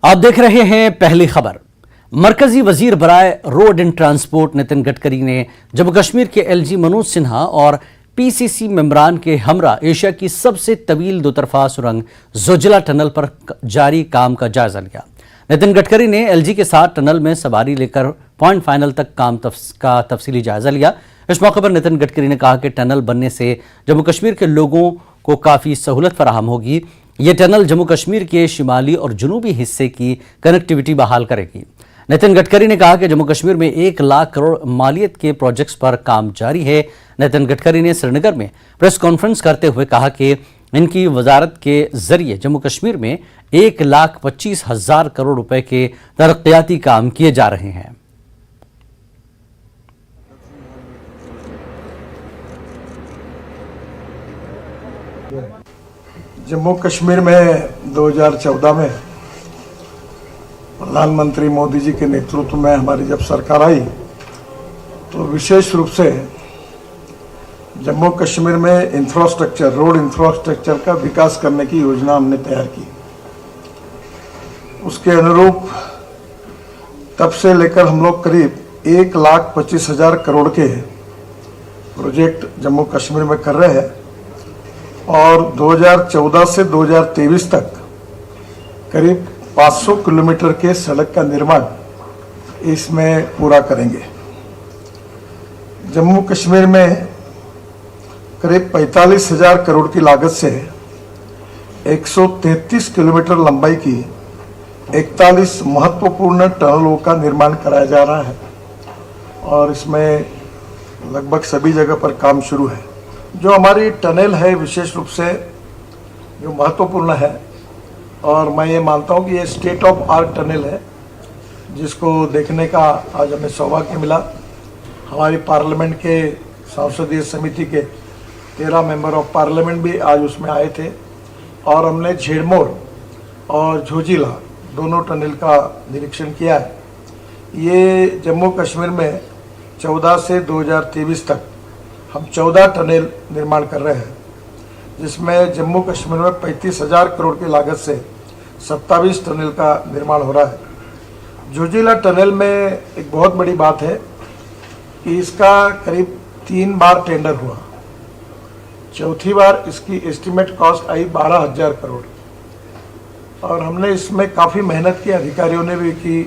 आप देख रहे हैं पहली खबर। मरकजी वजीर बराए road and transport Nitin Gadkari ने जम्मू कश्मीर के एलजी मनोज सिन्हा और पीसीसी मेंबरान के हमरा एशिया की सबसे तवील दोतरफा सुरंग जोजिला टनल पर जारी काम का जायजा लिया। नितिन गडकरी ने एलजी के साथ टनल में सवारी लेकर पॉइंट फाइनल तक काम का तफसीली जायजा लिया। इस मौके पर नितिन गडकरी ने कहा कि टनल बनने से जम्मू कश्मीर के लोगों को काफ़ी सहूलत फराहम होगी। ये टनल जम्मू कश्मीर के शिमाली और जुनूबी हिस्से की कनेक्टिविटी बहाल करेगी। नितिन गडकरी ने कहा कि जम्मू कश्मीर में 1 लाख करोड़ मालियत के प्रोजेक्ट्स पर काम जारी है। नितिन गडकरी ने श्रीनगर में प्रेस कॉन्फ्रेंस करते हुए कहा कि इनकी वजारत के जरिए जम्मू कश्मीर में 1,25,000 करोड़ रुपए के तरक्याती काम किए जा रहे हैं। जम्मू कश्मीर में 2014 में प्रधानमंत्री मोदी जी के नेतृत्व में हमारी जब सरकार आई तो विशेष रूप से जम्मू कश्मीर में इंफ्रास्ट्रक्चर, रोड इंफ्रास्ट्रक्चर का विकास करने की योजना हमने तैयार की। उसके अनुरूप तब से लेकर हम लोग करीब 1,25,000 करोड़ के प्रोजेक्ट जम्मू कश्मीर में कर रहे हैं और 2014 से 2023 तक करीब 500 किलोमीटर के सड़क का निर्माण इसमें पूरा करेंगे। जम्मू कश्मीर में करीब 45,000 करोड़ की लागत से 133 किलोमीटर लंबाई की 41 महत्वपूर्ण टनलों का निर्माण कराया जा रहा है और इसमें लगभग सभी जगह पर काम शुरू है। जो हमारी टनल है विशेष रूप से जो महत्वपूर्ण है और मैं ये मानता हूँ कि ये स्टेट ऑफ आर्ट टनल है जिसको देखने का आज हमें सौभाग्य मिला। हमारी पार्लियामेंट के संसदीय समिति के 13 मेंबर ऑफ पार्लियामेंट भी आज उसमें आए थे और हमने झेड़मोर और झोजिला दोनों टनल का निरीक्षण किया है। ये जम्मू कश्मीर में 14 से 2023 तक हम 14 टनल निर्माण कर रहे हैं जिसमें जम्मू कश्मीर में 35,000 करोड़ की लागत से 27 टनल का निर्माण हो रहा है। जोजिला टनल में एक बहुत बड़ी बात है कि इसका करीब 3 बार टेंडर हुआ। चौथी बार इसकी एस्टिमेट कॉस्ट आई 12,000 करोड़ और हमने इसमें काफ़ी मेहनत की, अधिकारियों ने भी की।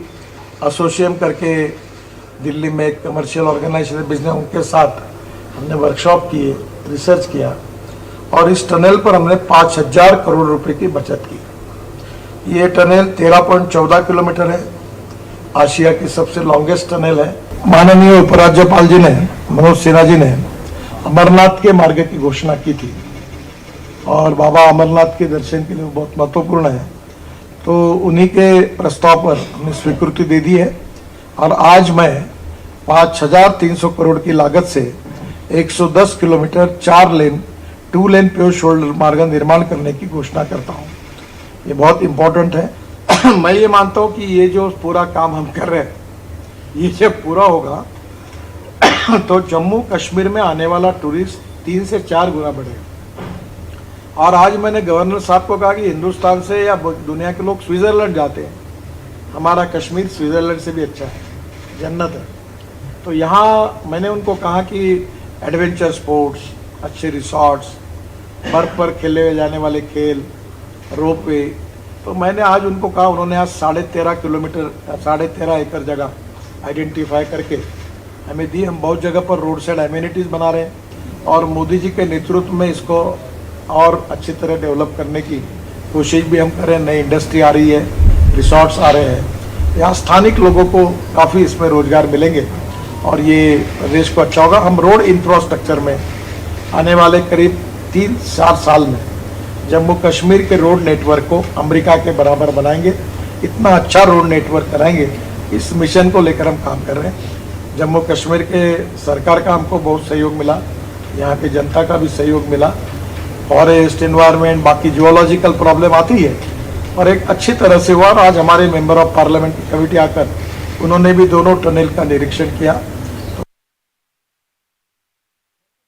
एसोसिएम करके दिल्ली में एक कमर्शियल ऑर्गेनाइजेशन बिजनेस उनके साथ हमने वर्कशॉप किए, रिसर्च किया और इस टनल पर हमने 5,000 करोड़ रुपए की बचत की। ये टनल 13.14 किलोमीटर है, आशिया की सबसे लॉन्गेस्ट टनल है। माननीय उपराज्यपाल जी ने, मनोज सिन्हा जी ने अमरनाथ के मार्ग की घोषणा की थी और बाबा अमरनाथ के दर्शन के लिए बहुत महत्वपूर्ण है, तो उन्हीं के प्रस्ताव पर हमने स्वीकृति दे दी है और आज मैं 5,300 करोड़ की लागत से 110 किलोमीटर 4 लेन 2 लेन प्योर शोल्डर मार्ग निर्माण करने की घोषणा करता हूँ। ये बहुत इम्पोर्टेंट है। मैं ये मानता हूँ कि ये जो पूरा काम हम कर रहे हैं ये जब पूरा होगा तो जम्मू कश्मीर में आने वाला टूरिस्ट 3 से 4 गुना बढ़ेगा। और आज मैंने गवर्नर साहब को कहा कि हिंदुस्तान से या दुनिया के लोग स्विट्जरलैंड जाते हैं, हमारा कश्मीर स्विट्जरलैंड से भी अच्छा है, जन्नत है। तो यहाँ मैंने उनको कहा कि एडवेंचर स्पोर्ट्स, अच्छे रिसॉर्ट्स, बर्फ पर खेले जाने वाले खेल, रोपवे, तो मैंने आज उनको कहा, उन्होंने आज 13.5 किलोमीटर 13.5 एकड़ जगह आइडेंटिफाई करके हमें दी। हम बहुत जगह पर रोड साइड एम्यूनिटीज़ बना रहे हैं और मोदी जी के नेतृत्व में इसको और अच्छी तरह डेवलप करने की कोशिश भी हम कर रहे हैं। नई इंडस्ट्री आ रही है, रिसॉर्ट्स आ रहे हैं, यहाँ स्थानिक लोगों को काफ़ी इसमें रोजगार मिलेंगे और ये प्रदेश को अच्छा होगा। हम रोड इंफ्रास्ट्रक्चर में आने वाले करीब 3-4 साल में जम्मू कश्मीर के रोड नेटवर्क को अमेरिका के बराबर बनाएंगे। इतना अच्छा रोड नेटवर्क कराएंगे, इस मिशन को लेकर हम काम कर रहे हैं। जम्मू कश्मीर के सरकार का हमको बहुत सहयोग मिला, यहाँ की जनता का भी सहयोग मिला। फॉरेस्ट, एनवायरनमेंट, बाकी जियोलॉजिकल प्रॉब्लम आती है और एक अच्छी तरह से हुआ। आज हमारे मेंबर ऑफ पार्लियामेंट की कमेटी आकर उन्होंने भी दोनों टनल का निरीक्षण किया